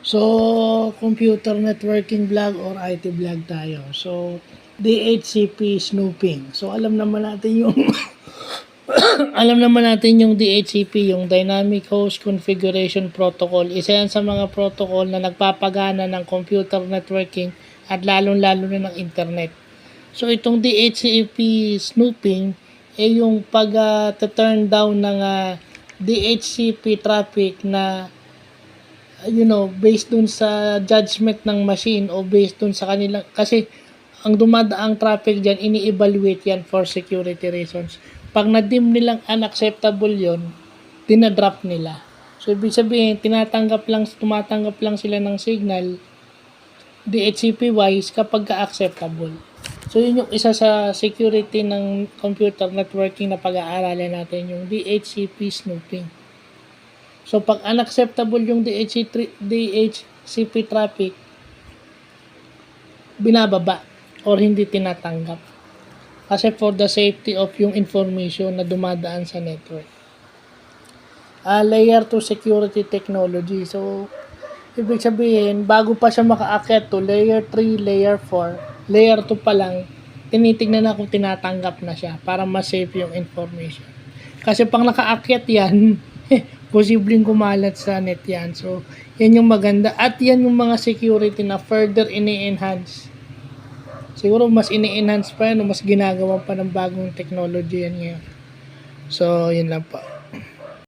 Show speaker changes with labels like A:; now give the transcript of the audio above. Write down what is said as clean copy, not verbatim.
A: So, computer networking vlog or IT vlog tayo. So, DHCP snooping. So, alam naman natin yung DHCP, yung Dynamic Host Configuration Protocol. Isa yan sa mga protocol na nagpapagana ng computer networking at lalong-lalo na ng internet. So, itong DHCP snooping ay yung pag-turn down ng DHCP traffic na based dun sa judgment ng machine o based dun sa kanilang, kasi ang dumadaang traffic dyan, ini-evaluate yan for security reasons. Pag na-dim nilang unacceptable yon, dinadrop nila. So, ibig sabihin, tumatanggap lang sila ng signal DHCP-wise kapag ka-acceptable. So, yun yung isa sa security ng computer networking na pag-aaralan natin, yung DHCP snooping. So, pag unacceptable yung DHCP traffic, binababa or hindi tinatanggap. Kasi for the safety of yung information na dumadaan sa network. Layer 2 security technology. So, ibig sabihin, bago pa siya makaakyat to layer 3, layer 4, layer 2 pa lang, tinitignan na kung tinatanggap na siya para mas safe yung information. Kasi pang nakaakyat yan, posibleng kumalat sa net yan. So, yan yung maganda. At yan yung mga security na further ini-enhance. Siguro mas ini-enhance pa yan o mas ginagawa pa ng bagong technology yan ngayon. So, yun lang po.